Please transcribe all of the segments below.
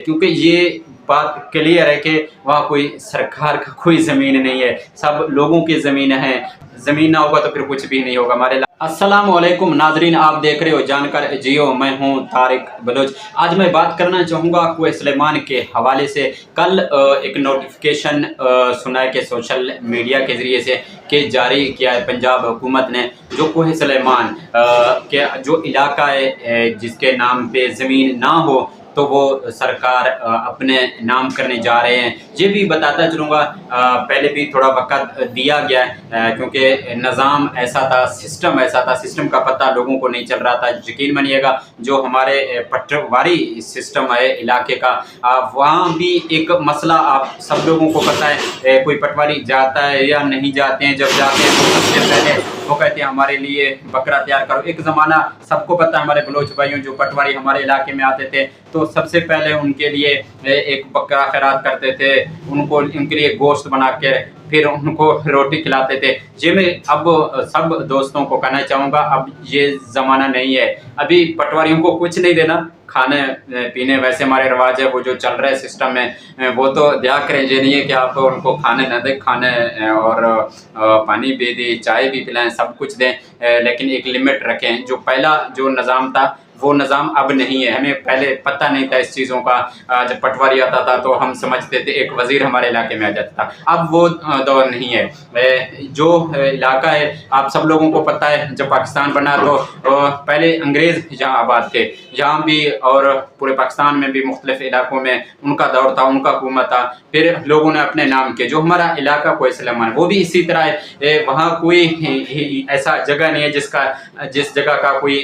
क्योंकि ये बात क्लियर है कि वहाँ कोई सरकार का कोई ज़मीन नहीं है, सब लोगों की ज़मीन है। ज़मीन ना होगा तो फिर कुछ भी नहीं होगा हमारे। अस्सलाम वालेकुम नाजरीन, आप देख रहे हो जानकर जियो, मैं हूँ तारिक बलोच। आज मैं बात करना चाहूँगा कुवैत सुलेमान के हवाले से। कल एक नोटिफिकेशन सुना है कि सोशल मीडिया के ज़रिए से कि जारी किया है पंजाब हुकूमत ने, जो कुवैत सुलेमान के जो इलाका है जिसके नाम पे ज़मीन ना हो तो वो सरकार अपने नाम करने जा रहे हैं। ये भी बताता चलूँगा, पहले भी थोड़ा वक्त दिया गया है क्योंकि निज़ाम ऐसा था, सिस्टम ऐसा था, सिस्टम का पता लोगों को नहीं चल रहा था। यकीन मानिएगा जो हमारे पटवारी सिस्टम है इलाके का, वहाँ भी एक मसला आप सब लोगों को पता है। कोई पटवारी जाता है या नहीं जाते हैं, जब जाते हैं तो सबसे पहले वो कहते हैं हमारे लिए बकरा तैयार करो। एक ज़माना सबको पता है, हमारे बलोच भाइयों जो पटवारी हमारे इलाके में आते थे तो सबसे पहले उनके लिए एक बकरा खैरात करते थे, उनके लिए गोश्त बना के फिर उनको रोटी खिलाते थे। जी मैं अब सब दोस्तों को कहना चाहूँगा, अब ये ज़माना नहीं है। अभी पटवारियों को कुछ नहीं देना, खाने पीने वैसे हमारे रिवाज है, वो जो चल रहा है सिस्टम में वो तो दिया करें। ये नहीं है कि आप उनको खाने न दें, खाने और पानी भी दें, चाय भी पिलाएं, सब कुछ दें, लेकिन एक लिमिट रखें। जो पहला जो निज़ाम था वो निज़ाम अब नहीं है। हमें पहले पता नहीं था इस चीज़ों का। जब पटवारी आता था तो हम समझते थे एक वज़ीर हमारे इलाके में आ जाता था। अब वो दौर नहीं है। जो इलाका है आप सब लोगों को पता है, जब पाकिस्तान बना तो पहले अंग्रेज़ यहाँ आबाद थे, यहाँ भी और पूरे पाकिस्तान में भी मुख्तलिफ इलाकों में उनका दौर था, उनका हुकूमत था। फिर लोगों ने अपने नाम किए। जो हमारा इलाका कुवैत सुलेमान वो भी इसी तरह है। वहाँ कोई ऐसा जगह नहीं है जिस जगह का कोई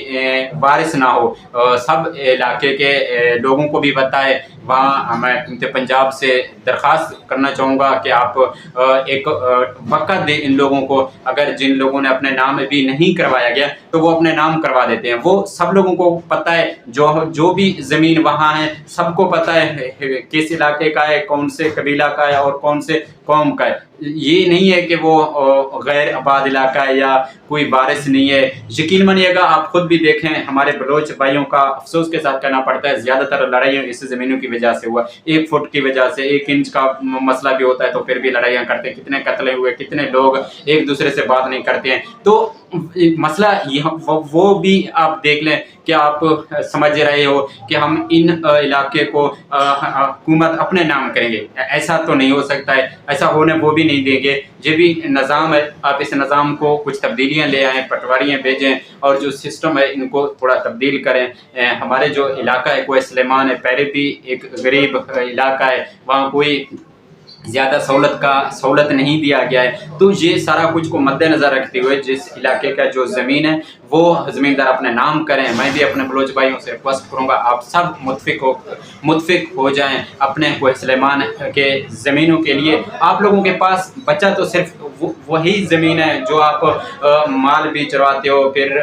वारिस ना हो। सब इलाके के लोगों को भी पता है। वहाँ मैं पंजाब से दरख्वास्त करना चाहूँगा कि आप एक वक़्त दें इन लोगों को। अगर जिन लोगों ने अपने नाम भी नहीं करवाया गया तो वो अपने नाम करवा देते हैं। वो सब लोगों को पता है, जो भी ज़मीन वहाँ है सबको पता है किस इलाके का है, कौन से कबीला का है और कौन से कौम का है। ये नहीं है कि वो गैर आबाद इलाका है या कोई वारिस नहीं है। यकीन मानिएगा आप खुद भी देखें, हमारे बलोच भाइयों का अफसोस के साथ कहना पड़ता है ज़्यादातर लड़ाइयाँ इस ज़मीनों की वजह से हुआ। 1 फुट की वजह से, 1 इंच का मसला भी होता है तो फिर भी लड़ाइयाँ करते हैं। कितने कत्ले हुए, कितने लोग एक दूसरे से बात नहीं करते हैं। तो मसला वो भी आप देख लें कि आप समझ रहे हो कि हम इन इलाके को हुकूमत अपने नाम करेंगे। ऐसा तो नहीं हो सकता है, ऐसा होने वो भी नहीं देंगे। ये भी निज़ाम है, आप इस निज़ाम को कुछ तब्दीलियाँ ले आएँ, पटवारियाँ भेजें और जो सिस्टम है इनको थोड़ा तब्दील करें। हमारे जो इलाका है कुवैत सुलेमान है, पहले भी एक गरीब इलाका है, वहाँ कोई ज़्यादा सहूलत नहीं दिया गया है। तो ये सारा कुछ को मद्देनज़र रखते हुए जिस इलाके का जो ज़मीन है वो ज़मींदार अपने नाम करें। मैं भी अपने बलोच भाइयों से रिक्वेस्ट करूँगा आप सब मुतफिक हो जाएं अपने कुवैत सुलेमान के ज़मीनों के लिए। आप लोगों के पास बचा तो सिर्फ वही ज़मीन है जो आप माल भी चरवाते हो, फिर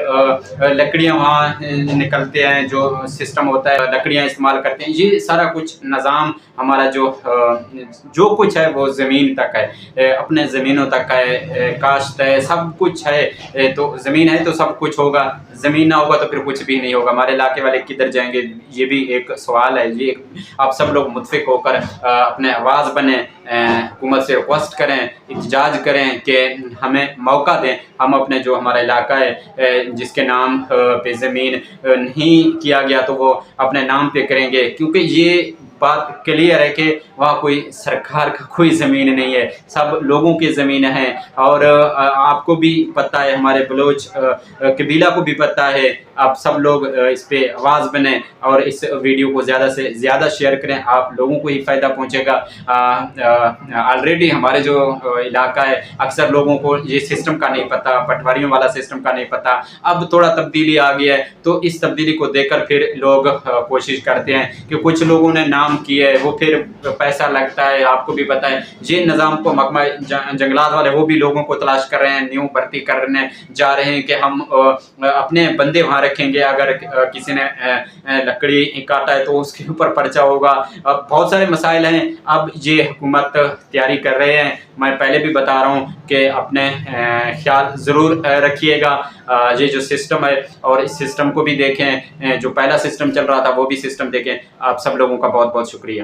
लकड़ियाँ वहाँ निकलते हैं, जो सिस्टम होता है लकड़ियाँ इस्तेमाल करते हैं। ये सारा कुछ निज़ाम हमारा जो कुछ है वो ज़मीन तक है, अपने ज़मीनों तक है, काश्त है, सब कुछ है। तो ज़मीन है तो सब कुछ होगा, ज़मीन ना होगा तो फिर कुछ भी नहीं होगा। हमारे इलाके वाले किधर जाएंगे, ये भी एक सवाल है। ये आप सब लोग मुतफिक होकर अपने आवाज़ बने, हुकूमत से रिक्वेस्ट करें, एहतजाज करें कि हमें मौका दें। हम अपने जो हमारा इलाका है जिसके नाम पे ज़मीन नहीं किया गया तो वो अपने नाम पे करेंगे, क्योंकि ये बात क्लियर है कि वहाँ कोई सरकार का कोई ज़मीन नहीं है, सब लोगों की ज़मीन है। और आपको भी पता है, हमारे बलोच कबीला को भी पता है। आप सब लोग इस पे आवाज़ बने और इस वीडियो को ज़्यादा से ज़्यादा शेयर करें, आप लोगों को ही फ़ायदा पहुँचेगा। ऑलरेडी हमारे जो इलाका है अक्सर लोगों को ये सिस्टम का नहीं पता, पटवारियों वाला सिस्टम का नहीं पता। अब थोड़ा तब्दीली आ गई है तो इस तब्दीली को देखकर फिर लोग कोशिश करते हैं कि कुछ लोगों ने नाम किए है, वो फिर पैसा लगता है। आपको भी पता है ये निज़ाम को महकमा जंगलात वाले वो भी लोगों को तलाश कर रहे हैं, न्यू भर्ती करने जा रहे हैं कि हम अपने बंदे वहाँ रखेंगे। अगर किसी ने लकड़ी काटा है तो उसके ऊपर पर्चा होगा। अब बहुत सारे मसाइल हैं। अब ये हुकूमत तैयारी कर रहे हैं میں پہلے بھی بتا رہا ہوں کہ اپنے خیال ضرور رکھیے گا. یہ جو سسٹم ہے اور اس سسٹم کو بھی دیکھیں, جو پہلا سسٹم چل رہا تھا وہ بھی سسٹم دیکھیں. آپ سب لوگوں کا بہت بہت شکریہ.